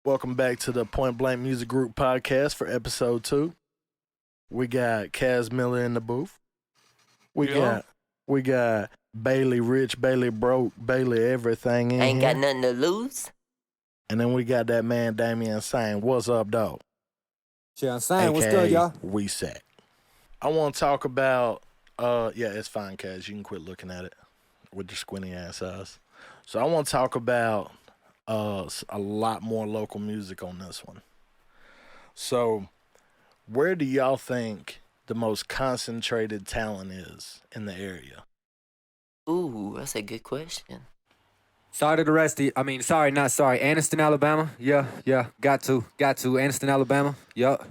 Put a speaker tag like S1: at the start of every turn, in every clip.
S1: Welcome back to the Point Blank Music Group podcast for episode 2. We got Kaz Miller in the booth. We
S2: Yeah.
S1: got we got Bailey Rich, Bailey Broke, Bailey Everything in
S3: Ain't
S1: here.
S3: got nothing to lose.
S1: And then we got that man Damian saying, "What's up, dog?"
S4: Shit, I'm saying, what's
S1: AKA
S4: good, y'all?
S1: We Sack. I want to talk about it's fine, Kaz. You can quit looking at it with your squinty ass eyes. So I want to talk about a lot more local music on this one. So, where do y'all think the most concentrated talent is in the area?
S3: Ooh, that's a good question.
S4: Sorry to the rest of you. Anniston, Alabama. Yeah. Got to. Anniston, Alabama. Yup.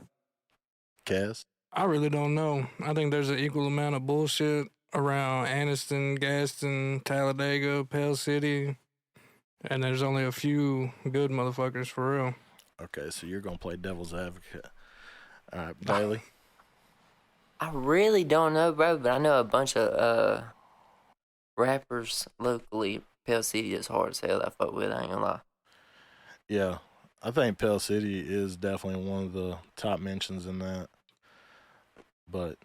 S1: Kaz?
S2: I really don't know. I think there's an equal amount of bullshit around Anniston, Gaston, Talladega, Pell City, and there's only a few good motherfuckers for real.
S1: Okay, so you're going to play devil's advocate. All right, Bailey?
S3: I really don't know, bro, but I know a bunch of rappers locally. Pell City is hard as hell. I fuck with. I ain't gonna lie.
S1: Yeah, I think Pell City is definitely one of the top mentions in that. But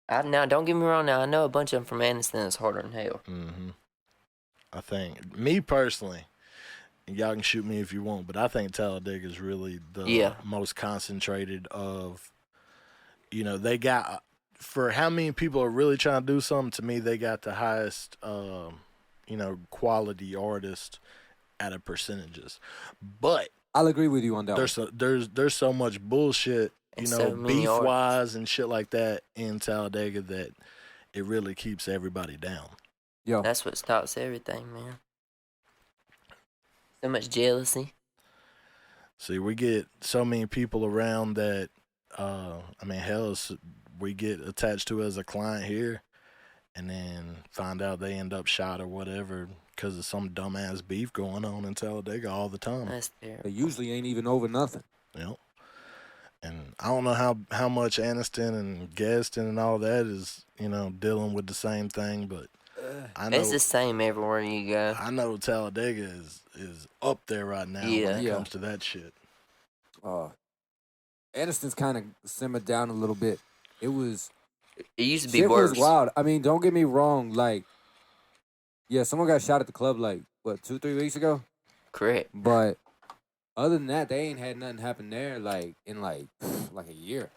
S3: Now, don't get me wrong. Now I know a bunch of them from Anniston that's harder than hell.
S1: I think, me personally, and y'all can shoot me if you want, but I think Talladega is really the most concentrated of, they got, for how many people are really trying to do something, to me, they got the highest, quality artist out of percentages. But
S4: I'll agree with you on that.
S1: there's so much bullshit,
S3: And so many
S1: beef
S3: artists.
S1: wise and shit like that in Talladega that it really keeps everybody down.
S4: Yo,
S3: That's what stops everything, man. So much jealousy.
S1: See, we get so many people around that, we get attached to as a client here and then find out they end up shot or whatever because of some dumbass beef going on in Talladega all the time.
S3: That's
S4: they
S3: terrible.
S4: usually ain't even over nothing.
S1: And I don't know how much Anniston and Gaston and all that is, dealing with the same thing, but I know
S3: It's the same everywhere you go.
S1: I know Talladega is up there right now when it
S4: Yeah.
S1: comes to that shit.
S4: Anniston's kind of simmered down a little bit. It
S3: used to be
S4: shit
S3: worse.
S4: was wild. I mean, don't get me wrong. Someone got shot at the club 2-3 weeks ago.
S3: Correct.
S4: But other than that, they ain't had nothing happen there in a year.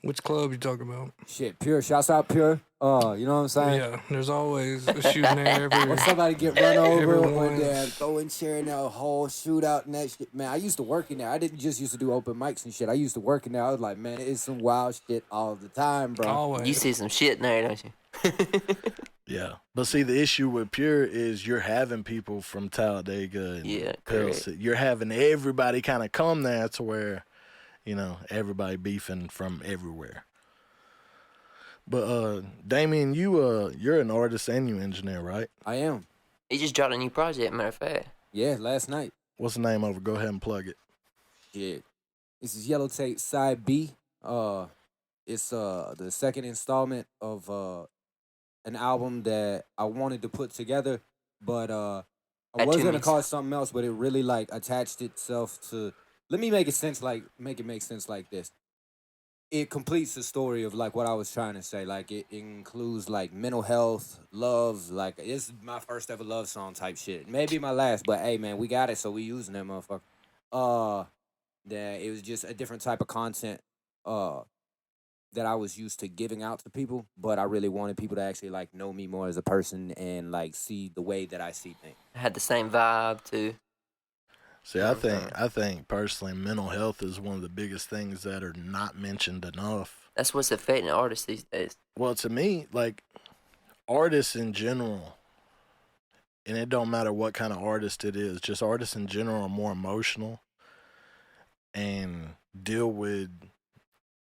S2: Which club you talking about?
S4: Shit, Pure. Shouts out Pure. You know what I'm saying?
S2: Yeah, there's always a shooting there
S4: When
S2: every.
S4: somebody get run over
S2: Everyone.
S4: or they're going sharing a whole shootout and that shit. Man, I used to work in there. I didn't just used to do open mics and shit. I used to work in there. I was like, man, it's some wild shit all the time, bro.
S2: Always.
S3: You see some shit in there, don't you?
S1: Yeah. But see, the issue with Pure is you're having people from Talladega and
S3: Yeah,
S1: Pell
S3: correct.
S1: City. You're having everybody kind of come there to where, everybody beefing from everywhere. But Damien, you're an artist and you engineer, right?
S4: I am.
S3: He just dropped a new project, matter of fact.
S4: Yeah, last night.
S1: What's the name of it? Go ahead and plug it.
S4: Shit. This is Yellow Tape Side B. It's the second installment of an album that I wanted to put together, but I
S3: At
S4: was gonna
S3: Jimmy's.
S4: call it something else, but it really attached itself to. Let me make it make sense like this. It completes the story of what I was trying to say. It includes mental health, love. It's my first ever love song type shit. Maybe my last, but hey man, we got it, so we using that motherfucker. That it was just a different type of content. That I was used to giving out to people, but I really wanted people to actually know me more as a person and see the way that I see things.
S3: Had the same vibe too.
S1: See, I think personally, mental health is one of the biggest things that are not mentioned enough.
S3: That's what's affecting artists these days.
S1: Well, to me, artists in general, and it don't matter what kind of artist it is, just artists in general are more emotional and deal with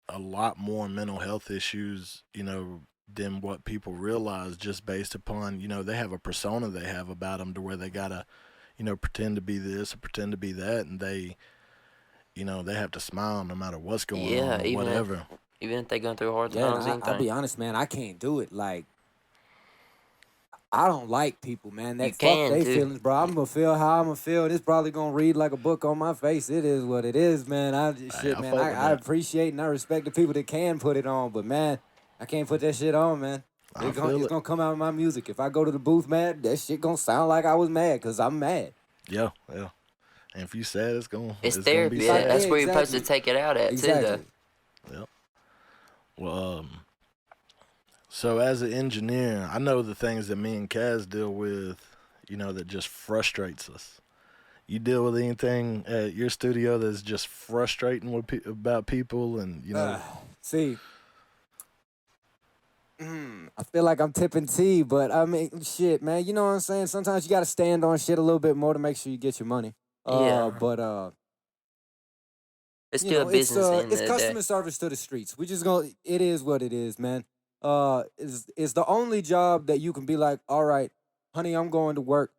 S1: a lot more mental health issues, than what people realize just based upon, they have a persona they have about them to where they gotta, pretend to be this or pretend to be that, and they have to smile no matter what's going on or whatever.
S3: Even if they're going through hard
S4: Yeah,
S3: times,
S4: I'll
S3: anything.
S4: be honest, man, I can't do it. I don't like people, man.
S3: You
S4: That fuck
S3: can,
S4: they
S3: too.
S4: feelings, bro. I'm gonna feel how I'm gonna feel. It's probably gonna read like a book on my face. It is what it is, man.
S1: Hey, I
S4: Man.
S1: fuck with
S4: I
S1: that.
S4: appreciate and I respect the people that can put it on, but man, I can't put that shit on, man.
S1: I
S4: It's
S1: feel it.
S4: gonna come out in my music. If I go to the booth mad, that shit gonna sound like I was mad because I'm mad.
S1: Yeah. And if you sad, it's gonna
S3: It's
S1: gonna
S3: therapy.
S1: be
S3: Yeah,
S1: sad.
S3: that's where you're supposed to
S4: exactly.
S3: take it out at,
S4: Exactly.
S3: too, though.
S1: Yep. Well, so as an engineer, I know the things that me and Kaz deal with, that just frustrates us. You deal with anything at your studio that's just frustrating about people and,
S4: See, I feel like I'm tipping tea, but I mean, shit, man. You know what I'm saying? Sometimes you gotta stand on shit a little bit more to make sure you get your money.
S3: Yeah.
S4: But
S3: It's still a business at the end
S4: it's
S3: of the day.
S4: customer service to the streets. We just gonna. It is what it is, man. Is the only job that you can be like, all right, honey, I'm going to work.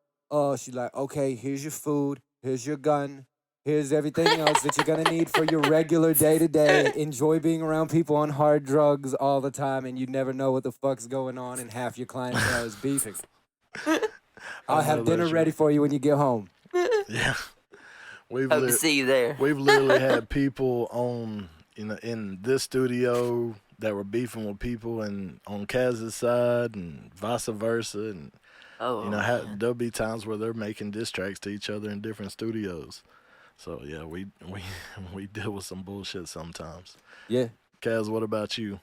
S4: She's like, okay, here's your food, here's your gun, here's everything else that you're gonna need for your regular day to day. Enjoy being around people on hard drugs all the time, and you never know what the fuck's going on, and half your clientele is beefing. I'll have dinner ready for you when you get home.
S1: Yeah.
S3: Hope to see you there.
S1: We've literally had people on, in this studio that were beefing with people and on Kaz's side and vice versa. And, there'll be times where they're making diss tracks to each other in different studios. So, yeah, we deal with some bullshit sometimes.
S4: Yeah.
S1: Kaz, what about you?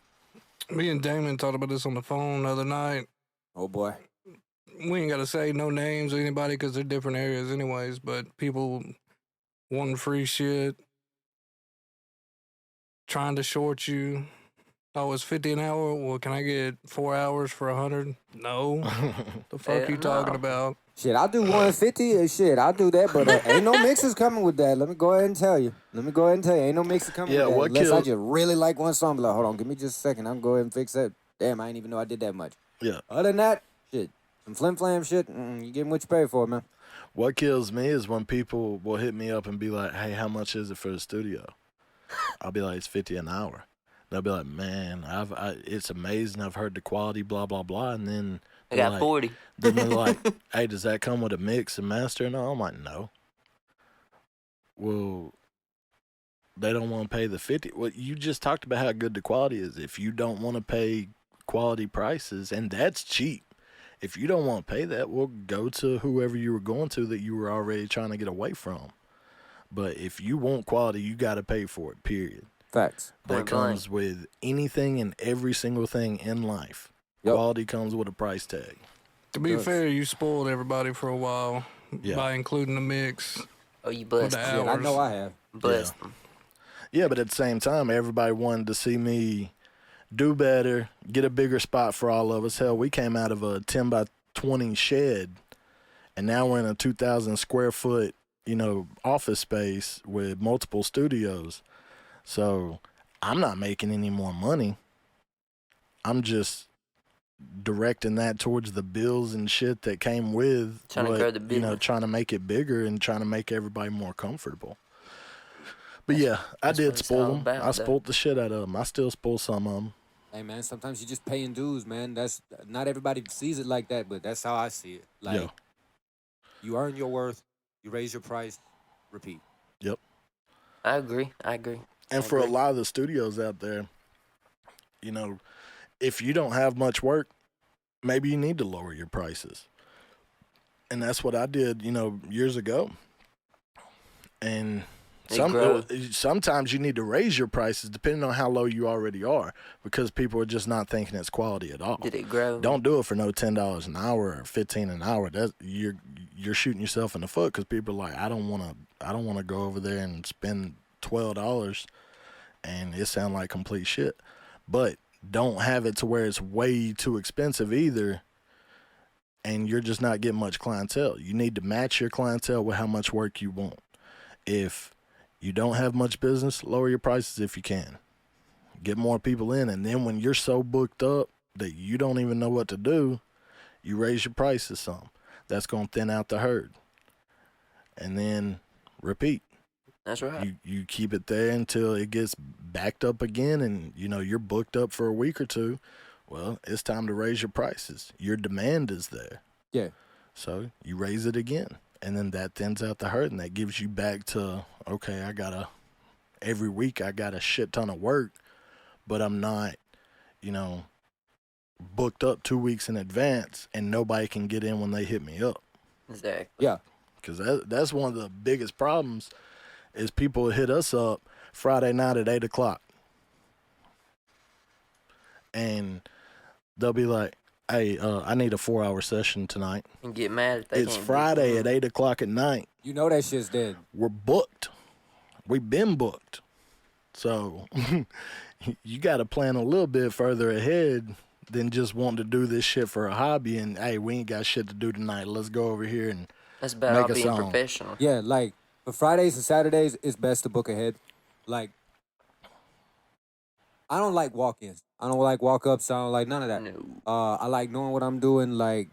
S2: Me and Damon talked about this on the phone the other night.
S4: Oh, boy.
S2: We ain't got to say no names or anybody because they're different areas anyways, but people wanting free shit, trying to short you. Oh, it's $50 an hour? Well, can I get 4 hours for $100? No. The fuck you talking about?
S4: Shit, I'll do 150. Shit, I'll do that, but ain't no mixes coming with that. Let me go ahead and tell you. Ain't no mixes coming with that. Unless I just really like one song. Be like, hold on, give me just a second. I'm going to go ahead and fix that. Damn, I didn't even know I did that much.
S1: Yeah.
S4: Other than that, shit, some flim-flam shit, you getting what you pay for, man.
S1: What kills me is when people will hit me up and be like, hey, how much is it for the studio? I'll be like, it's $50 an hour. They'll be like, man, it's amazing. I've heard the quality, blah, blah, blah. And then
S3: I got 40.
S1: Then they're like, hey, does that come with a mix and master? And all? I'm like, no. Well, they don't want to pay the $50. Well, you just talked about how good the quality is. If you don't want to pay quality prices, and that's cheap. If you don't want to pay that, well, go to whoever you were going to that you were already trying to get away from. But if you want quality, you got to pay for it, period.
S4: Facts.
S1: That comes with anything and every single thing in life. Yep. Quality comes with a price tag.
S2: To be fair, you spoiled everybody for a while by including the mix.
S3: Oh, you blessed
S4: them. Yeah, I know I have.
S3: Blessed them.
S1: Yeah, but at the same time, everybody wanted to see me do better, get a bigger spot for all of us. Hell, we came out of a 10 by 20 shed, and now we're in a 2,000 square foot, office space with multiple studios. So I'm not making any more money. I'm just directing that towards the bills and shit that came with
S3: trying to grow the business.
S1: Trying to make it bigger and trying to make everybody more comfortable. But yeah, I did spoil them. I spoiled the shit out of them. I still spoil some of them.
S4: Hey man, sometimes you just paying dues, man. That's not everybody sees it like that, but that's how I see it. Like, you earn your worth, you raise your price, repeat.
S1: Yep.
S3: I agree.
S1: And for a lot of the studios out there, if you don't have much work, maybe you need to lower your prices. And that's what I did, years ago. And sometimes you need to raise your prices depending on how low you already are because people are just not thinking it's quality at all.
S3: Did it grow?
S1: Don't do it for no $10 an hour or $15 an hour. You're shooting yourself in the foot because people are like, I don't want to go over there and spend $12 and it sound like complete shit. But don't have it to where it's way too expensive either and you're just not getting much clientele. You need to match your clientele with how much work you want. If you don't have much business, lower your prices if you can. Get more people in, and then when you're so booked up that you don't even know what to do, you raise your prices some. That's going to thin out the herd. And then repeat.
S3: That's right.
S1: You keep it there until it gets backed up again and, you're booked up for a week or two. Well, it's time to raise your prices. Your demand is there.
S4: Yeah.
S1: So you raise it again. And then that thins out the herd, and that gives you back to, okay, every week I got a shit ton of work, but I'm not, booked up 2 weeks in advance, and nobody can get in when they hit me up.
S3: Exactly.
S4: Yeah.
S1: Because that's one of the biggest problems is people hit us up Friday night at 8 o'clock. And they'll be like, hey, I need a 4-hour session tonight.
S3: And get mad if they
S1: It's
S3: can't
S1: Friday
S3: do
S1: at 8 o'clock at night.
S4: You know that shit's dead.
S1: We're booked. We've been booked. So you got to plan a little bit further ahead than just wanting to do this shit for a hobby and, hey, we ain't got shit to do tonight. Let's go over here and
S3: That's about
S1: make
S3: all
S1: a
S3: being
S1: song.
S3: professional.
S4: Yeah, like for Fridays and Saturdays, it's best to book ahead. Like, I don't like walk-ins. I don't like walk-ups. I don't like none of that.
S3: No.
S4: I like knowing what I'm doing. Like,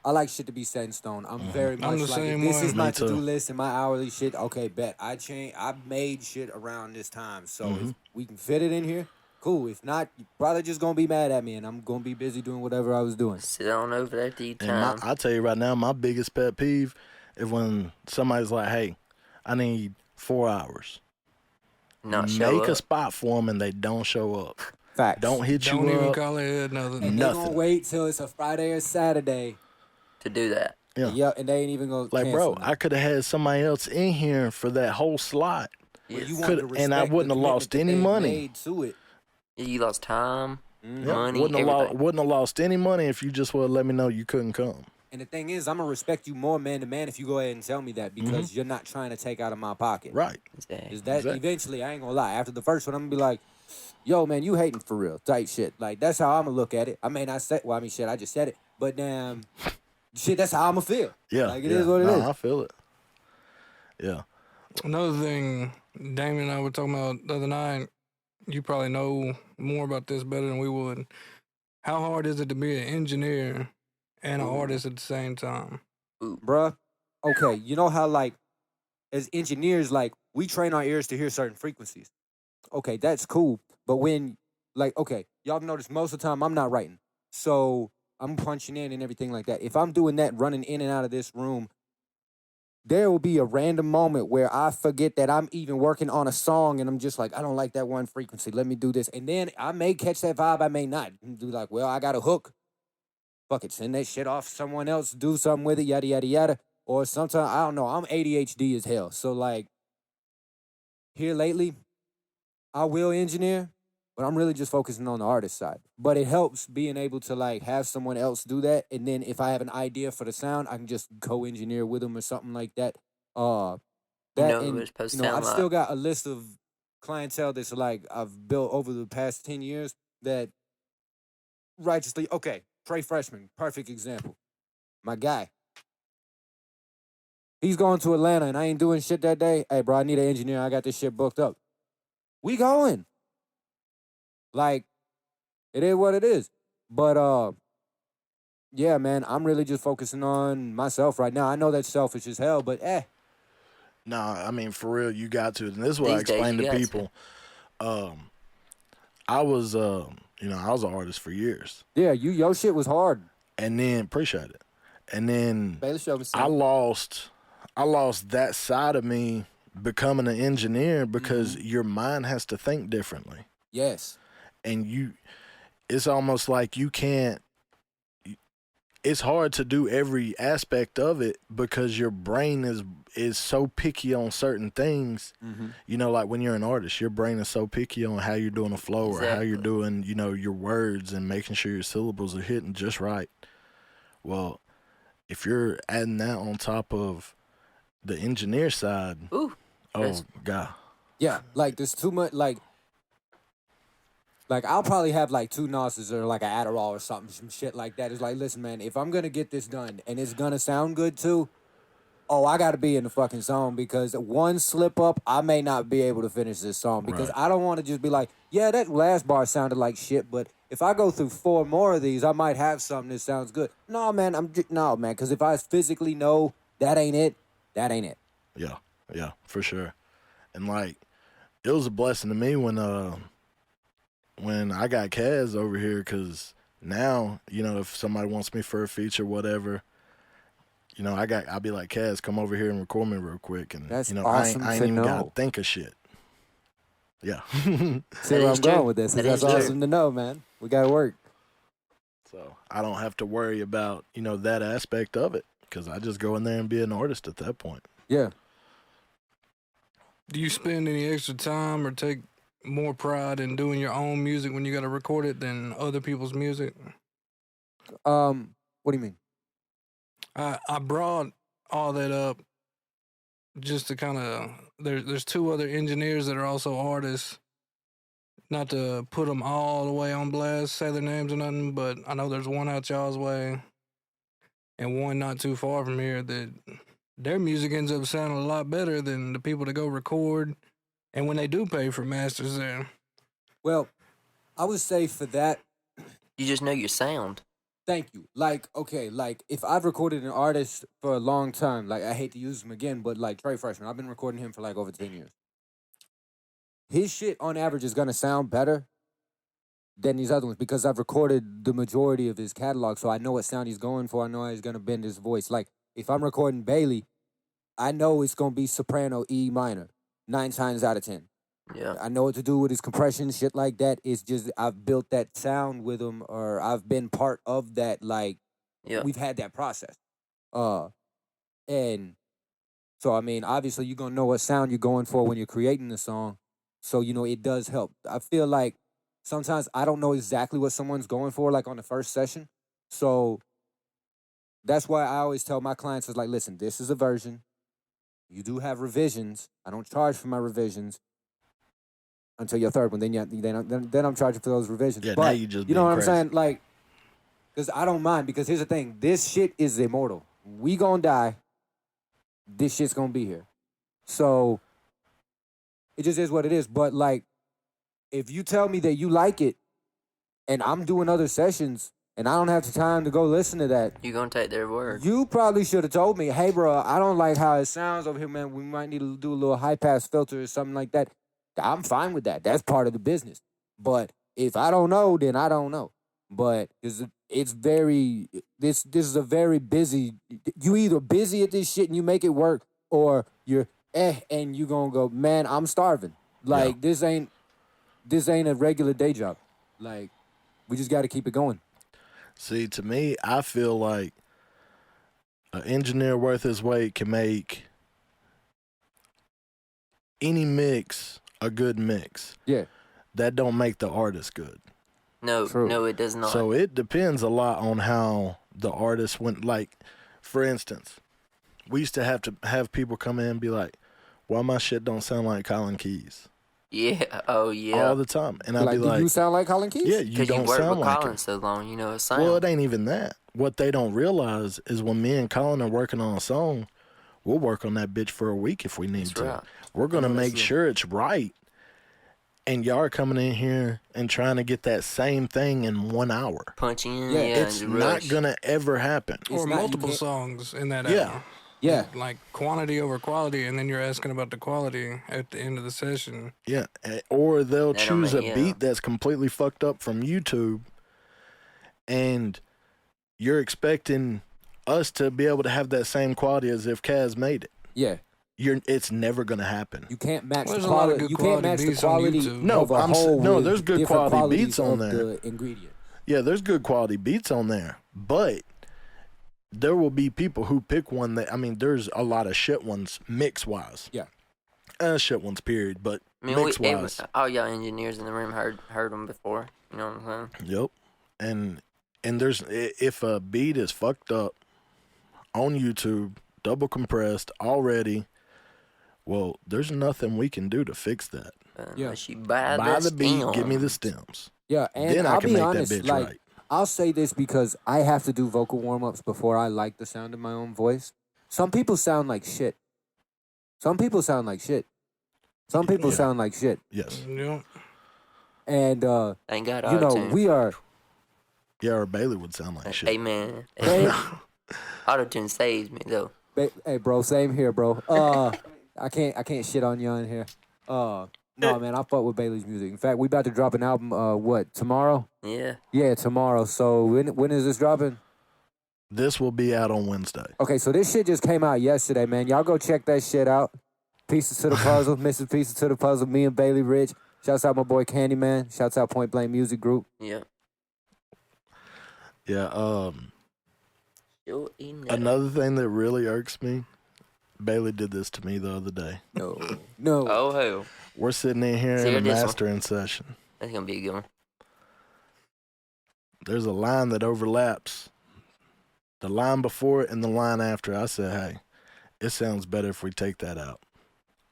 S4: I like shit to be set in stone. I'm very much
S2: the
S4: like,
S2: same
S4: if this
S2: way.
S4: is my
S1: Me too.
S4: to-do list and my hourly shit, okay, bet. I made shit around this time. So if we can fit it in here, cool. If not, you're probably just going to be mad at me, and I'm going to be busy doing whatever I was doing.
S3: Sit on over there to eat
S1: And
S3: time.
S1: I'll tell you right now, my biggest pet peeve is when somebody's like, hey, I need 4 hours.
S3: Not show
S1: Make a
S3: up.
S1: spot for them and they don't show up.
S4: Facts.
S1: Don't hit
S2: Don't
S1: you
S2: even
S1: up.
S2: call it nothing.
S4: And they
S1: nothing.
S4: going to wait till it's a Friday or Saturday.
S3: To do that.
S1: Yeah.
S4: And they ain't even going to
S1: Like, bro, I could have had somebody else in here for that whole slot.
S3: Yes.
S1: And I wouldn't have lost any money.
S4: To it.
S3: You lost time,
S1: Yeah,
S3: money,
S1: wouldn't
S3: everything.
S1: have lost any money if you just would have let me know you couldn't come.
S4: And the thing is, I'm going to respect you more man to man if you go ahead and tell me that because you're not trying to take out of my pocket.
S1: Right.
S3: Exactly.
S4: Is that
S1: Exactly.
S4: eventually, I ain't going to lie, after the first one, I'm going to be like, yo, man, you hating for real type shit. Like, that's how I'm going to look at it. I may not say, shit, I just said it. But damn, shit, that's how I'm going to feel.
S1: Yeah.
S4: Like, it is what it is.
S1: I feel it. Yeah.
S2: Another thing, Damien and I were talking about the other night, you probably know more about this better than we would. How hard is it to be an engineer and an artist at the same time?
S4: Bruh, okay, you know how, like, as engineers, like, we train our ears to hear certain frequencies. Okay, that's cool. But when, like, okay, y'all notice most of the time I'm not writing. So I'm punching in and everything like that. If I'm doing that, running in and out of this room, there will be a random moment where I forget that I'm even working on a song and I'm just like, I don't like that one frequency. Let me do this. And then I may catch that vibe. I may not. Do like, well, I got a hook. Fuck it. Send that shit off to someone else. Do something with it. Yada, yada, yada. Or sometimes, I don't know. I'm ADHD as hell. So like here lately, I will engineer, but I'm really just focusing on the artist side. But it helps being able to like have someone else do that, and then if I have an idea for the sound, I can just co-engineer with them or something like that.
S3: know
S4: That
S3: what
S4: and,
S3: it's supposed to
S4: you know,
S3: sound
S4: I've still
S3: like.
S4: got a list of clientele that's like I've built over the past 10 years that righteously, okay, Trey Freshman, perfect example. My guy. He's going to Atlanta and I ain't doing shit that day. Hey, bro, I need an engineer. I got this shit booked up. We going. Like, it is what it is. But, yeah, man, I'm really just focusing on myself right now. I know that's selfish as hell, but
S1: No, I mean, for real, you got to. And this is what I
S3: These days,
S1: explain
S3: you
S1: to
S3: got
S1: people. I was, I was an artist for years.
S4: yeah, your shit was hard.
S1: And then, appreciate it. And then
S4: Bailey showed me
S1: I lost that side of me becoming an engineer because your mind has to think differently.
S4: Yes.
S1: And it's almost like you can't, it's hard to do every aspect of it because your brain is so picky on certain things. You know, like when you're an artist, your brain is so picky on how you're doing a flow or how you're doing, your words and making sure your syllables are hitting just right. Well, if you're adding that on top of the engineer side,
S3: Ooh.
S1: God.
S4: Yeah, like there's too much, like I'll probably have like 2 Nosses or like an Adderall or something, some shit like that. It's like, listen, man, if I'm gonna get this done and it's gonna sound good too, I gotta be in the fucking zone because one slip up, I may not be able to finish this song because I don't want to just be like, yeah, that last bar sounded like shit, but if I go through 4 more of these, I might have something that sounds good. No, man, because if I physically know that ain't it, that ain't it.
S1: Yeah, for sure. And like, it was a blessing to me when when I got Kaz over here, because now, if somebody wants me for a feature, whatever, I'll be like, Kaz, come over here and record me real quick. And,
S4: That's
S1: I
S4: awesome
S1: ain't
S4: to
S1: even got
S4: know.
S1: to think of shit. Yeah.
S4: See
S3: That
S4: where I'm
S3: is
S4: going
S3: true.
S4: with this.
S3: That
S4: That's
S3: is true.
S4: awesome to know, man. We got to work.
S1: So I don't have to worry about, that aspect of it, because I just go in there and be an artist at that point.
S4: Yeah.
S2: Do you spend any extra time or take more pride in doing your own music when you got to record it than other people's music?
S4: What do you mean?
S2: I brought all that up just to kind of there's two other engineers that are also artists. Not to put them all the way on blast, say their names or nothing, but I know there's one out y'all's way and one not too far from here that their music ends up sounding a lot better than the people that go record. And when they do pay for masters there.
S4: Well, I would say for that,
S3: You just know your sound.
S4: thank you. Like, okay, if I've recorded an artist for a long time, I hate to use him again, but Trey Freshman, I've been recording him for over 10 years. His shit on average is gonna sound better than these other ones because I've recorded the majority of his catalog, so I know what sound he's going for. I know how he's gonna bend his voice. If I'm recording Bailey, I know it's gonna be soprano E minor, 9 times out of 10.
S3: Yeah.
S4: I know what to do with his compression, shit like that. It's just I've built that sound with him, or I've been part of that.
S3: Yeah.
S4: We've had that process. And so I mean, obviously you're gonna know what sound you're going for when you're creating the song. So it does help. I feel like sometimes I don't know exactly what someone's going for, on the first session. So that's why I always tell my clients is listen, this is a version. You do have revisions. I don't charge for my revisions until your third one. Then I'm charging for those revisions.
S1: Yeah,
S4: but
S1: now you just
S4: know what
S1: being
S4: I'm saying? Because I don't mind. Because here's the thing: this shit is immortal. We gonna die. This shit's gonna be here. So it just is what it is. But if you tell me that you like it, and I'm doing other sessions, and I don't have the time to go listen to that,
S3: You're going to take their word.
S4: you probably should have told me, hey, bro, I don't like how it sounds over here, man. We might need to do a little high-pass filter or something like that. I'm fine with that. That's part of the business. But if I don't know, then I don't know. But it's very, this is a very busy, you either busy at this shit and you make it work, or you're and you gonna go, man, I'm starving. This ain't a regular day job. We just got to keep it going.
S1: See, to me, I feel like an engineer worth his weight can make any mix a good mix.
S4: Yeah.
S1: That don't make the artist good.
S3: No,
S4: True.
S3: no, it does not.
S1: So it depends a lot on how the artist went. For instance, we used to have people come in and be like, why my shit don't sound like Colin Keys?
S3: Yeah. Oh, yeah.
S1: All the time. And I'd be
S4: Do you sound like Colin Keys?
S1: yeah, you
S3: Because you
S1: don't
S3: worked
S1: sound
S3: with
S1: like
S3: Colin
S1: him.
S3: so long, you know his sound.
S1: Well, it ain't even that. What they don't realize is when me and Colin are working on a song, we'll work on that bitch for a week if we need
S3: That's
S1: to.
S3: right.
S1: We're going to
S4: know that's
S1: make
S4: true.
S1: sure it's right. And y'all are coming in here and trying to get that same thing in 1 hour.
S3: Punching in,
S4: Yeah,
S1: It's
S3: and
S1: not
S3: rush.
S1: going to ever happen.
S4: It's
S2: Or
S4: not- you
S2: multiple
S4: can't-
S2: songs in that
S1: Yeah.
S2: hour.
S4: Yeah.
S2: Like quantity over quality, and then you're asking about the quality at the end of the session.
S1: Yeah. Or they'll
S3: That don't
S1: choose a
S3: make- yeah.
S1: beat that's completely fucked up from YouTube, and you're expecting us to be able to have that same quality as if Kaz made it.
S4: Yeah.
S1: It's never going to happen.
S4: You can't match
S2: Well,
S4: the
S2: there's a lot of
S4: quality.
S2: good
S4: You can't
S2: quality
S4: match the
S2: beats on
S4: quality
S2: YouTube.
S1: No,
S4: of a
S1: I'm s-
S4: whole
S1: no,
S4: with
S1: there's good
S4: different
S1: quality
S4: qualities
S1: beats on
S4: of
S1: there.
S4: the ingredient.
S1: Yeah, there's good quality beats on there, but there will be people who pick one that, there's a lot of shit ones mix-wise.
S4: Yeah.
S1: Shit ones, period, but
S3: I mean,
S1: mix-wise.
S3: all y'all engineers in the room heard them before. You know what I'm saying?
S1: Yep. And there's, if a beat is fucked up on YouTube, double compressed already, well, there's nothing we can do to fix that.
S4: Yeah.
S3: Unless you buy
S1: the beat,
S3: stems.
S1: give me the stems.
S4: Yeah, and
S1: Then I
S4: I'll
S1: can
S4: be
S1: make
S4: honest,
S1: that bitch right.
S4: I'll say this because I have to do vocal warm-ups before I like the sound of my own voice. Some people sound like shit. Some people sound like shit. Some people
S1: Yeah.
S4: sound like shit.
S1: Yes.
S2: Yeah.
S4: And
S3: Ain't got
S4: you know,
S3: auto-tune.
S4: we are
S1: Yeah, or Bailey would sound like shit.
S3: Hey, man.
S4: Hey,
S3: Auto-tune saves me, though.
S4: hey bro, same here, bro. I can't shit on you on here. No, man, I fuck with Bailey's music. In fact, we about to drop an album. Tomorrow?
S3: Yeah.
S4: Yeah, tomorrow. So when is this dropping?
S1: This will be out on Wednesday.
S4: Okay, so this shit just came out yesterday, man. Y'all go check that shit out. Pieces to the puzzle, missing pieces to the puzzle. Me and Bailey Rich. Shouts out my boy Candyman. Shouts out Point Blank Music Group.
S3: Yeah.
S1: Yeah. Another thing that really irks me, Bailey did this to me the other day.
S4: No.
S3: Oh, hell.
S1: We're sitting in here
S3: See,
S1: in a
S3: this one.
S1: mastering session.
S3: That's going to be a good one.
S1: There's a line that overlaps the line before it and the line after. I said, hey, it sounds better if we take that out.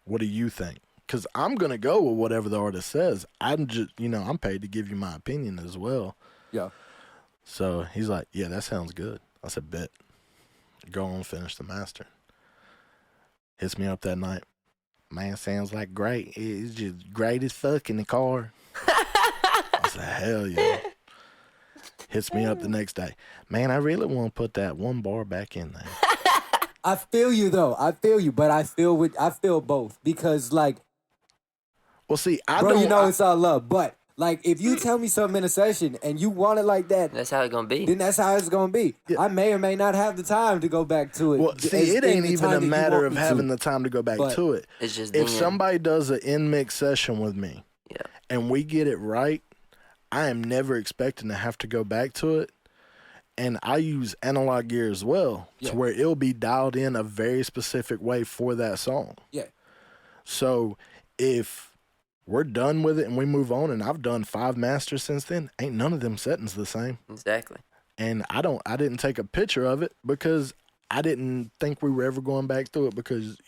S1: What do you think? Because I'm going to go with whatever the artist says. I'm just, I'm paid to give you my opinion as well.
S4: Yeah.
S1: So he's like, yeah, that sounds good. I said, bet. Go on, finish the master. Hits me up that night. Man, sounds like great. It's just great as fuck in the car. I said, hell yeah. Hits me up the next day. Man, I really want to put that one bar back in there.
S4: I feel you though. I feel you, but I feel both because like,
S1: well, see,
S4: it's all love. But like, if you tell me something in a session and you want it like that,
S3: that's how it's gonna be.
S4: Then that's how it's gonna be. Yeah. I may or may not have the time to go back to it.
S1: Well, see, it ain't even a matter of having the time to go back to it.
S3: It's just
S1: if somebody does an in-mix session with me, and we get it right, I am never expecting to have to go back to it. And I use analog gear as well, to where it'll be dialed in a very specific way for that song.
S4: Yeah.
S1: So if we're done with it and we move on, and I've done 5 masters since then, ain't none of them settings the same.
S3: Exactly.
S1: And I didn't take a picture of it because I didn't think we were ever going back through it because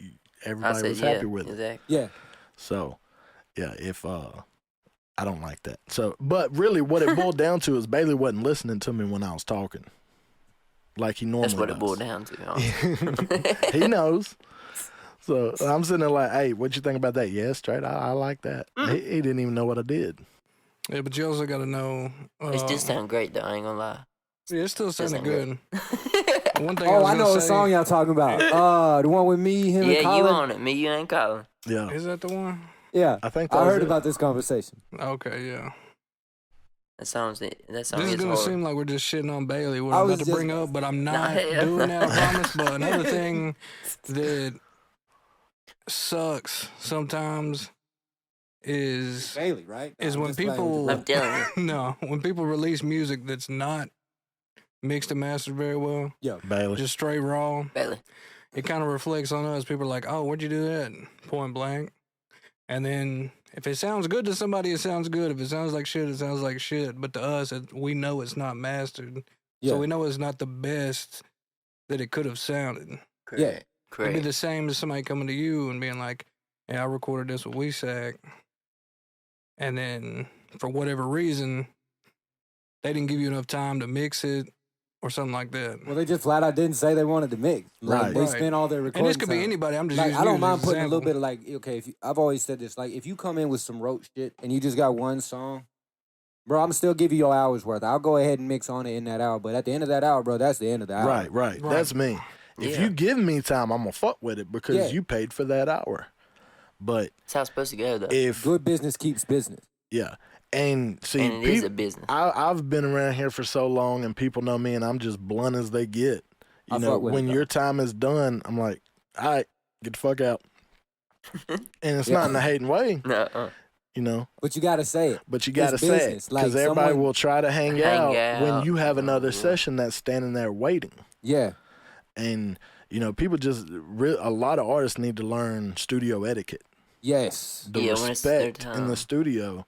S1: everybody was happy with it.
S4: Yeah.
S1: So, yeah, if I don't like that. So, but really what it boiled down to is Bailey wasn't listening to me when I was talking. Like he normally does.
S3: That's what it boiled down to.
S1: He knows. So I'm sitting there like, hey, what you think about that? Yeah, straight. I like that. He didn't even know what I did.
S2: Yeah, but you also got to know.
S3: It still sound great, though. I ain't going to lie.
S2: Yeah, it still sounded good. One thing
S4: I know what song y'all talking about. The one with me, him, and Colin.
S3: Yeah, you on it. Me, you, and Colin.
S1: Yeah.
S2: Is that the one?
S4: Yeah.
S1: I think
S4: I heard about this conversation.
S2: Okay, yeah.
S3: That song
S2: this is
S3: going
S2: to seem like we're just shitting on Bailey, what I'm about to bring up, but I'm not doing that, I promise. But another thing that sucks sometimes is
S4: Bailey, right?
S2: Is when people
S3: I'm telling you.
S2: No, when people release music that's not mixed and mastered very well.
S4: Yeah,
S1: Bailey.
S2: Just straight raw.
S3: Bailey.
S2: It kind of reflects on us. People are like, "Oh, where'd you do that?" Point blank. And then if it sounds good to somebody, it sounds good. If it sounds like shit, it sounds like shit. But to us, we know it's not mastered. Yeah. So we know it's not the best that it could have sounded.
S3: Correct.
S4: Yeah.
S3: Correct.
S2: It'd be the same as somebody coming to you and being like, "Yeah, I recorded this with WeSac." And then for whatever reason, they didn't give you enough time to mix it or something like that.
S4: Well, they just flat out didn't say they wanted to mix. Like, they spent all their recording
S2: And this could
S4: time.
S2: be anybody. I'm just
S4: like,
S2: using
S4: I don't
S2: you
S4: mind
S2: as an
S4: putting a
S2: example.
S4: little bit of like, okay, I've always said this, like, if you come in with some roach shit and you just got one song, bro, I'm still give you your hour's worth. I'll go ahead and mix on it in that hour. But at the end of that hour, bro, that's the end of the hour.
S1: Right. That's me. If you give me time, I'm going to fuck with it because you paid for that hour. But
S3: that's how it's supposed to go, though.
S1: If
S4: good business keeps business.
S1: Yeah. And see,
S3: and it is a business.
S1: I've been around here for so long, and people know me, and I'm just blunt as they get. You know, when your time is done, I'm like, all right, get the fuck out. And it's not in a hating way. You know.
S4: But you got to say it.
S1: But you got to say it. Because everybody will try to hang out when you have another session that's standing there waiting.
S4: Yeah.
S1: And, you know, people just, a lot of artists need to learn studio etiquette.
S4: Yes.
S1: The respect in the studio.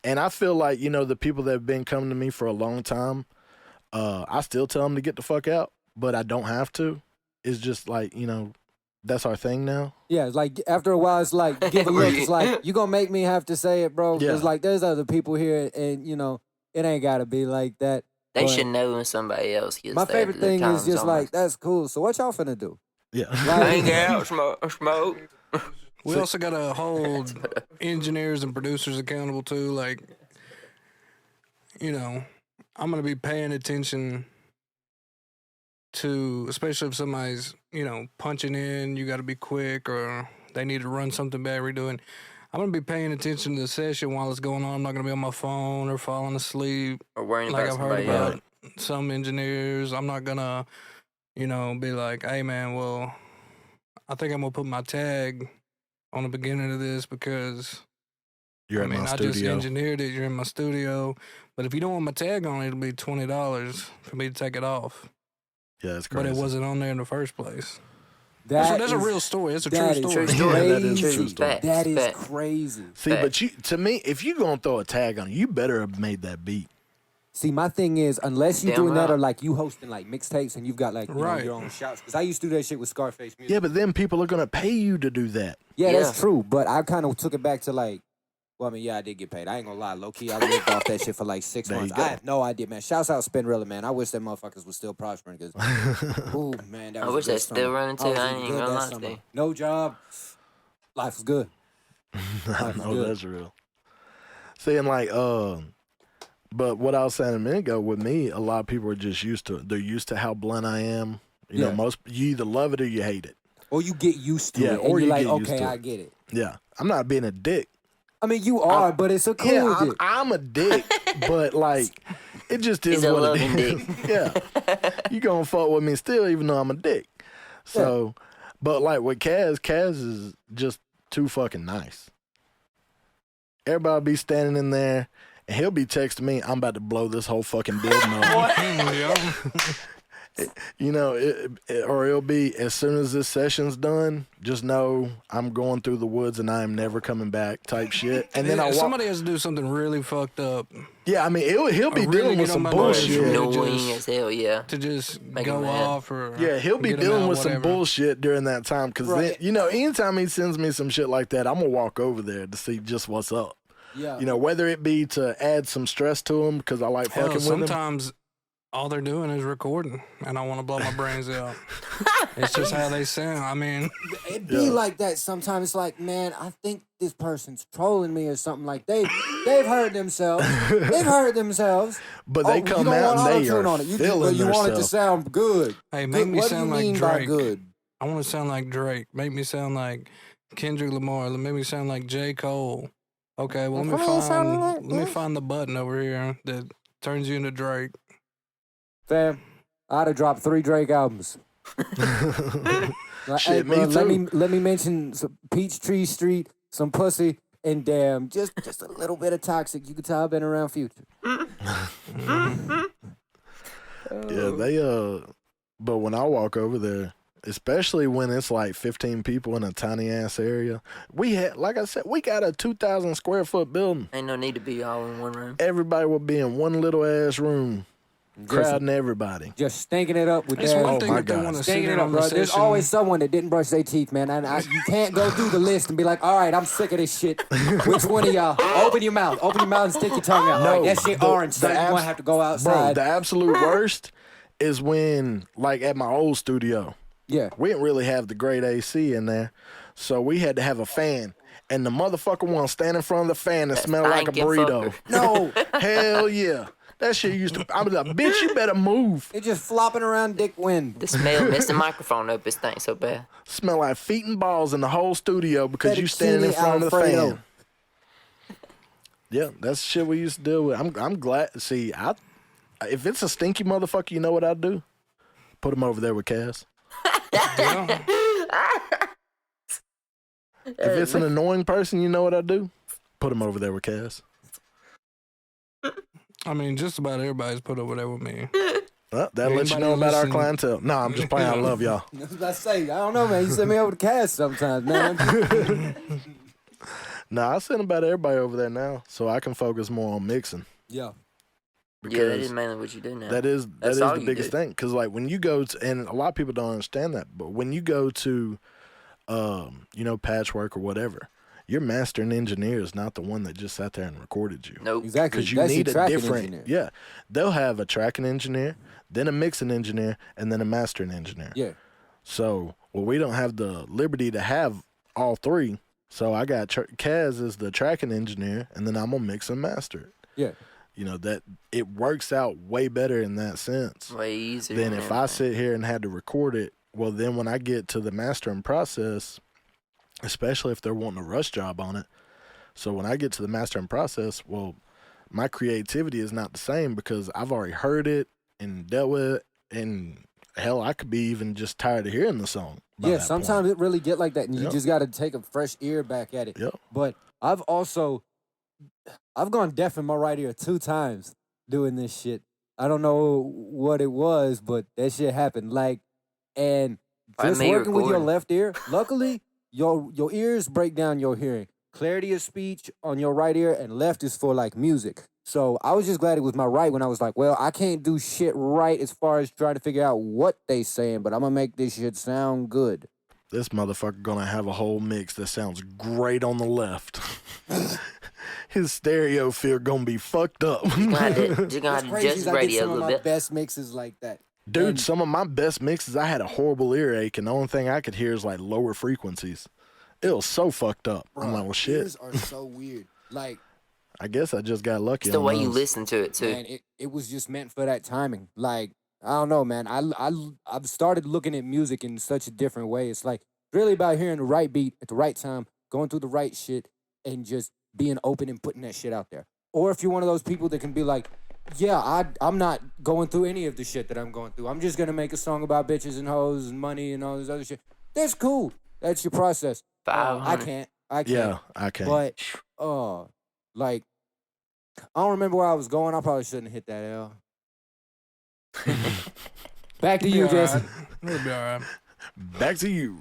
S1: And I feel like, you know, the people that have been coming to me for a long time, I still tell them to get the fuck out, but I don't have to. It's just like, you know, that's our thing now.
S4: Yeah, it's like after a while, it's like, give a look. It's like, you going to make me have to say it, bro. Because, like, there's other people here, and, you know, it ain't got to be like that.
S3: They should know when somebody else gets
S4: my favorite thing is just like, that's cool. So what y'all finna do?
S1: Yeah.
S3: Hang out, smoke.
S2: We also got to hold engineers and producers accountable, too. Like, you know, I'm going to be paying attention to, especially if somebody's, you know, punching in, you got to be quick, or they need to run something back, redoing. I'm gonna be paying attention to the session while it's going on. I'm not gonna be on my phone or falling asleep.
S3: Or worrying
S2: Like
S3: about
S2: I've heard
S3: somebody
S2: about
S3: else.
S2: some engineers. I'm not gonna, be like, hey man, well, I think I'm gonna put my tag on the beginning of this because
S1: You're in my
S2: I just
S1: studio.
S2: engineered it. You're in my studio, but if you don't want my tag on it, it'll be $20 for me to take it off.
S1: Yeah, that's crazy.
S2: But it wasn't on there in the first place.
S4: That
S2: That's a
S4: is-
S2: real story. It's a
S4: that
S2: true
S4: is
S2: story.
S3: True story.
S1: Yeah, that is a
S4: crazy.
S1: true story.
S3: Facts,
S4: That is
S3: facts.
S4: crazy.
S1: See, but to me, if you gonna throw a tag on it, you better have made that beat.
S4: See, my thing is, unless you're
S3: Damn
S4: doing that
S3: right.
S4: or like you hosting like mixtapes and you've got like
S2: Right.
S4: your own shouts. Because I used to do that shit with Scarface music.
S1: Yeah, but then people are gonna pay you to do that.
S4: Yeah,
S3: Yeah.
S4: that's true. But I kind of took it back to like, well, I mean, yeah, I did get paid. I ain't gonna lie. Low key, I lived off that shit for like 6
S1: There you
S4: months.
S1: go.
S4: I have no idea, man. Shouts out Spinrilla, man. I wish that motherfuckers was still prospering because, ooh, man, that
S3: I
S4: was a
S3: wish
S4: good
S3: they still
S4: summer.
S3: running too.
S4: was
S3: I
S4: eating
S3: ain't
S4: good
S3: gonna
S4: that
S3: lie to
S4: summer.
S3: you.
S4: No job. Life was good.
S1: I
S4: Life was
S1: know
S4: good.
S1: that's real. Saying like, but what I was saying a minute ago with me, a lot of people are just they're used to how blunt I am. You know, you either love it or you hate it.
S4: Or you get used to
S1: Yeah,
S4: it.
S1: or
S4: and
S1: you
S4: you're like,
S1: get used
S4: okay,
S1: to
S4: I
S1: it.
S4: get it.
S1: Yeah, I'm not being a dick.
S4: I mean, you are, but it's a cool
S1: Yeah,
S4: dick.
S1: I'm a dick, but like, it just is
S3: He's a
S1: what it
S3: loving
S1: is. Yeah, you gonna fuck with me still, even though I'm a dick. So, but like with Kaz is just too fucking nice. Everybody be standing in there, and he'll be texting me, "I'm about to blow this whole fucking building up."
S2: Yeah.
S1: You know, or it'll be as soon as this session's done, just know I'm going through the woods and I am never coming back type shit. And then I walk.
S2: Somebody has to do something really fucked up
S1: Yeah, I mean, he'll be
S2: really
S1: dealing with
S2: get
S1: some
S2: on my
S1: bullshit.
S2: nerves.
S3: Annoying
S2: just-
S3: as hell, yeah.
S2: to just
S3: Make
S2: go
S3: him mad.
S2: off or
S1: Yeah, he'll be
S2: get him
S1: dealing
S2: out,
S1: with some
S2: whatever.
S1: bullshit during that time. Because
S4: Right.
S1: then, anytime he sends me some shit like that, I'm going to walk over there to see just what's up.
S4: Yeah.
S1: Whether it be to add some stress to him because I like
S2: Hell,
S1: fucking with him.
S2: sometimes all they're doing is recording, and I want to blow my brains out. It's just how they sound. I mean,
S4: It be like that sometimes. It's like, man, I think this person's trolling me or something. Like they've heard themselves. They've heard themselves.
S1: But they
S4: you
S1: come
S4: don't
S1: out
S4: want
S1: and they
S4: auto-tune
S1: are
S4: on it. You
S1: feeling
S4: you want it to
S1: themselves.
S4: sound good.
S2: hey, make
S4: Good.
S2: me
S4: What do you
S2: sound like
S4: mean by
S2: Drake.
S4: good?
S2: I want to sound like Drake. Make me sound like Kendrick Lamar. Make me sound like J. Cole. Okay, well let me find the button over here that turns you into Drake.
S4: Fam, I'd have dropped 3 Drake albums. Like,
S1: Shit,
S4: hey,
S1: me
S4: bro,
S1: too.
S4: Let me mention some Peachtree Street, some pussy, and damn, just a little bit of Toxic. You can tell I've been around Future.
S1: Yeah, but when I walk over there, especially when it's like 15 people in a tiny ass area, like I said, we got a 2,000 square foot building.
S3: Ain't no need to be all in one room.
S1: Everybody will be in one little ass room, crowding everybody.
S4: Just stinking it up with
S2: It's
S4: that.
S2: one
S1: Oh
S2: thing
S1: my
S2: if they
S1: God.
S2: want to
S4: Stinking
S2: sit
S4: it
S2: in
S4: up,
S2: on the
S4: bro. There's
S2: session.
S4: always someone that didn't brush their teeth, man. And you can't go through the list and be like, all right, I'm sick of this shit. Which one of y'all? Open your mouth. Open your mouth and stick your tongue out. All right, that shit orange, so you're going to have to go
S1: Bro,
S4: outside.
S1: the absolute worst is when, like at my old studio,
S4: Yeah.
S1: we didn't really have the great AC in there, so we had to have a fan. And the motherfucker want to stand in front of the fan and smell like a
S3: stinking
S1: burrito.
S3: fucker.
S4: No,
S1: Hell yeah. That shit used to. I was like, bitch, you better move.
S4: it's just flopping around dick wind.
S3: The smell messed the microphone up. It stinks so bad.
S1: Smell like feet and balls in the whole studio because you standing in
S4: Fettuccine
S1: front of the
S4: Alfredo.
S1: fan. Yeah, that's the shit we used to deal with. I'm glad. See, if it's a stinky motherfucker, you know what I'd do? Put him over there with Cass.
S2: Yeah.
S1: If it's an annoying person, you know what I'd do? Put him over there with Cass.
S2: I mean, just about everybody's put over there with me.
S1: Well, that'll let you
S2: Anybody
S1: know about our
S2: listen-
S1: clientele. No, I'm just playing. I love y'all.
S4: I was about to say, I don't know, man. You send me over to cast sometimes, man.
S1: No, I send about everybody over there now, so I can focus more on mixing.
S4: Yeah.
S3: Yeah, that
S1: Because
S3: is mainly what you do now.
S1: that is
S3: That's all
S1: the
S3: you
S1: biggest
S3: do.
S1: thing. Because like when you go to, and a lot of people don't understand that, but when you go to, patchwork or whatever, your mastering engineer is not the one that just sat there and recorded you.
S3: Nope.
S4: Exactly.
S1: Because you
S4: That's
S1: need
S4: your
S1: a
S4: tracking
S1: different,
S4: engineer.
S1: yeah. They'll have a tracking engineer, then a mixing engineer, and then a mastering engineer.
S4: Yeah.
S1: So, we don't have the liberty to have all three. So I got Kaz as the tracking engineer, and then I'm gonna mix and master it.
S4: Yeah.
S1: That it works out way better in that sense
S3: Way easier.
S1: than
S3: and
S1: if I
S3: everything.
S1: sit here and had to record it. Well, then when I get to the mastering process, especially if they're wanting a rush job on it, So when I get to the mastering process, well, my creativity is not the same because I've already heard it and dealt with it, and hell, I could be even just tired of hearing the song.
S4: Yeah, sometimes it really get like that, and you
S1: Yep.
S4: just got to take a fresh ear back at it.
S1: Yep.
S4: But I've gone deaf in my right ear 2 times doing this shit. I don't know what it was, but that shit happened. Like, and just working with your left ear, luckily, your ears break down your hearing. Clarity of speech on your right ear, and left is for like music. So I was just glad it was my right when I was like, well, I can't do shit right as far as trying to figure out what they saying, but I'm gonna make this shit sound good.
S1: This motherfucker gonna have a whole mix that sounds great on the left. His stereo field gonna be fucked up.
S3: You're gonna have to adjust
S4: I
S3: radio
S4: get
S3: a
S4: some of
S3: little
S4: my
S3: bit.
S4: best mixes like that.
S1: Dude,
S4: And-
S1: some of my best mixes, I had a horrible earache, and the only thing I could hear is like lower frequencies. It was so fucked up. I'm like, well, shit.
S4: Ears are so weird. Like,
S1: I guess I just got lucky.
S3: It's the
S1: on
S3: way you
S1: those.
S3: listen to it too.
S4: man, it was just meant for that timing. Like, I don't know, man. I've started looking at music in such a different way. It's like really about hearing the right beat at the right time, going through the right shit, and just being open and putting that shit out there. Or if you're one of those people that can be like, yeah, I'm not going through any of the shit that I'm going through. I'm just gonna make a song about bitches and hoes and money and all this other shit. That's cool. That's your process. I
S3: 500.
S4: can't.
S1: Yeah, I can.
S4: But, like, I don't remember where I was going. I probably shouldn't have hit that L. Back to you, Jesse.
S2: It'll be all right.
S1: Back to you.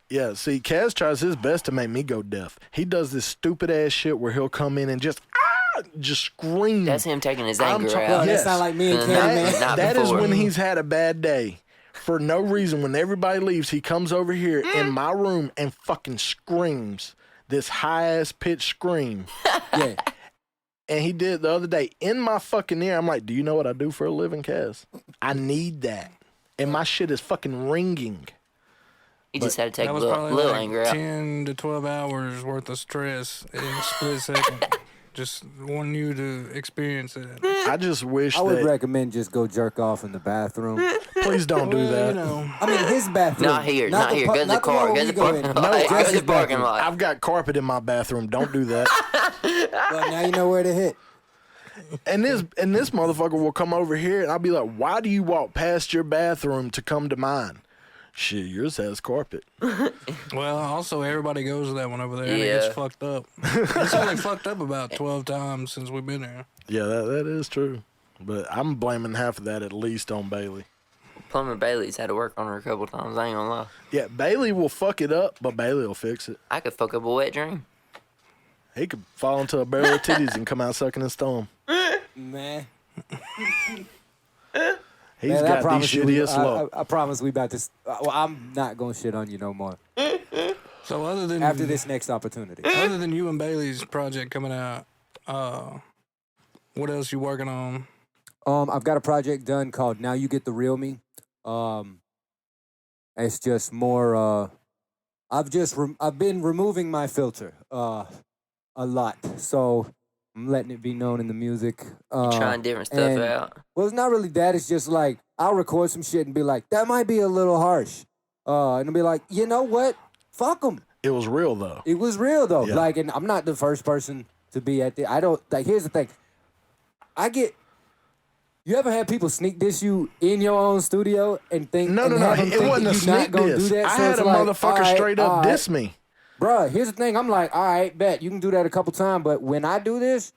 S1: Yeah, see, Kaz tries his best to make me go deaf. He does this stupid ass shit where he'll come in and just scream.
S3: That's him taking his
S1: I'm
S3: anger
S1: talking-
S3: out.
S4: That
S1: Yes.
S4: sound like me and
S3: That-
S4: Cam, man.
S3: Not
S1: That is
S3: before.
S1: when he's had a bad day. For no reason, when everybody leaves, he comes over here in my room and fucking screams this high-ass pitch scream.
S4: Yeah.
S1: And he did the other day in my fucking ear. I'm like, do you know what I do for a living, Kaz? I need that. And my shit is fucking ringing.
S3: He just had to take
S2: That
S3: a
S2: was
S3: little,
S2: probably
S3: little
S2: like
S3: anger out.
S2: 10 to 12 hours worth of stress in a split second. Just wanting you to experience it.
S1: I just wish
S4: I would
S1: that...
S4: recommend just go jerk off in the bathroom.
S1: Please don't do
S2: Well,
S1: that.
S2: you know,
S4: I mean, his bathroom.
S3: Not here, not
S4: the
S3: here.
S4: pu-
S3: Go to the
S4: not
S3: car.
S4: one
S3: Go
S4: where
S3: to
S4: we
S3: the
S4: go
S3: parking
S4: in.
S3: lot.
S1: No,
S3: Go to
S4: Jesse's
S3: the parking
S4: bathroom.
S3: lot.
S1: I've got carpet in my bathroom. Don't do that.
S4: Well, now you know where to hit.
S1: And this motherfucker will come over here, and I'll be like, why do you walk past your bathroom to come to mine? Shit, yours has carpet.
S2: well, also everybody goes to that one over there and it
S3: Yeah.
S2: gets fucked up. It's only fucked up about 12 times since we've been there.
S1: Yeah, that is true. But I'm blaming half of that at least on Bailey.
S3: Plumber Bailey's had to work on her a couple times. I ain't gonna lie.
S1: Yeah, Bailey will fuck it up, but Bailey will fix it.
S3: I could fuck up a wet dream.
S1: He could fall into a barrel of titties and come out sucking his thumb.
S4: Man.
S1: He's
S4: Man, I
S1: got the
S4: promise you,
S1: shittiest luck.
S4: I promise we about to. Well, I'm not going to shit on you no more
S2: So other than
S4: after this next opportunity.
S2: other than you and Bailey's project coming out, what else you working on?
S4: I've got a project done called Now You Get the Real Me. It's just more. I've been removing my filter a lot, so I'm letting it be known in the music.
S3: Trying different stuff
S4: and-
S3: out.
S4: Well, it's not really that. It's just like I'll record some shit and be like, that might be a little harsh, and I'll be like, you know what? Fuck them.
S1: It was real, though.
S4: It was real though.
S1: Yeah.
S4: Like, and I'm not the first person to be at the. I don't like. Here's the thing. You ever had people sneak diss you in your own studio and think?
S1: No.
S4: and have them
S1: It
S4: think
S1: wasn't a
S4: that you not
S1: sneak
S4: gonna
S1: diss.
S4: do that?
S1: I
S4: So
S1: had
S4: it's
S1: a
S4: like,
S1: motherfucker
S4: alright,
S1: straight up
S4: alright.
S1: diss me.
S4: Bruh, here's the thing. I'm like, all right, bet you can do that a couple times, but when I do this,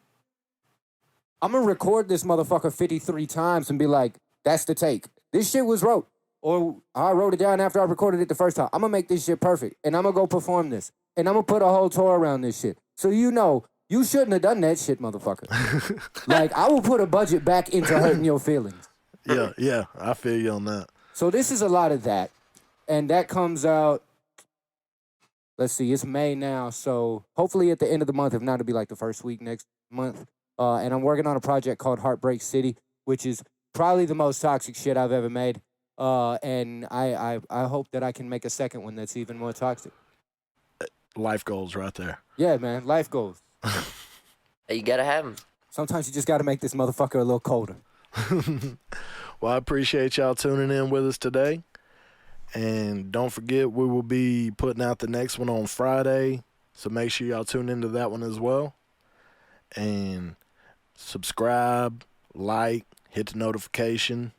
S4: I'm gonna record this motherfucker 53 times and be like, that's the take. This shit was wrote. Or I wrote it down after I recorded it the first time. I'm gonna make this shit perfect. And I'm gonna go perform this. And I'm gonna put a whole tour around this shit. So you know, you shouldn't have done that shit, motherfucker. Like, I will put a budget back into hurting your feelings.
S1: Yeah, I feel you on that.
S4: So this is a lot of that. And that comes out, let's see, it's May now. So hopefully at the end of the month, if not, it'll be like the first week next month. And I'm working on a project called Heartbreak City, which is probably the most toxic shit I've ever made. And I hope that I can make a second one that's even more toxic.
S1: Life goals right there.
S4: Yeah, man, life goals.
S3: You gotta have them.
S4: Sometimes you just got to make this motherfucker a little colder.
S1: Well, I appreciate y'all tuning in with us today. And don't forget, we will be putting out the next one on Friday. So make sure y'all tune into that one as well. And subscribe, like, hit the notification,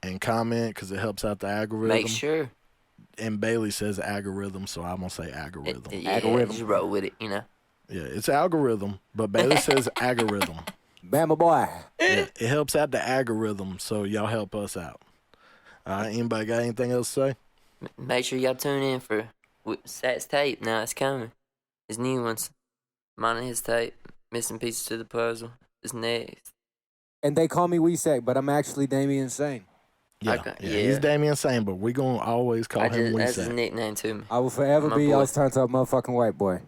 S1: and comment because it helps out the algorithm.
S3: Make sure.
S1: And Bailey says algorithm, so I'm going to say algorithm.
S3: Yeah,
S4: Algorithm.
S3: just roll with it, you know.
S1: Yeah, it's algorithm, but Bailey says algorithm.
S4: Bama boy.
S1: Yeah, it helps out the algorithm, so y'all help us out. All right, anybody got anything else to say?
S3: Make sure y'all tune in for Sat's tape. Now it's coming. His new ones. Mine and his tape. Missing pieces to the puzzle. Is next.
S4: And they call me Weesack, but I'm actually Damien Sane.
S1: Yeah,
S3: Okay,
S1: yeah,
S3: yeah.
S1: he's Damian Sane, but we're going to always call him
S3: That's his
S1: Weesack.
S3: nickname to me.
S4: I will forever
S3: My
S4: be
S3: boy.
S4: y'all's turned up motherfucking white boy.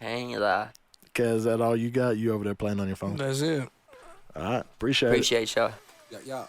S3: Can't lie.
S1: Is that all you got? You over there playing on your phone?
S2: That's it.
S1: All right, appreciate it.
S3: Appreciate y'all.
S4: Yeah.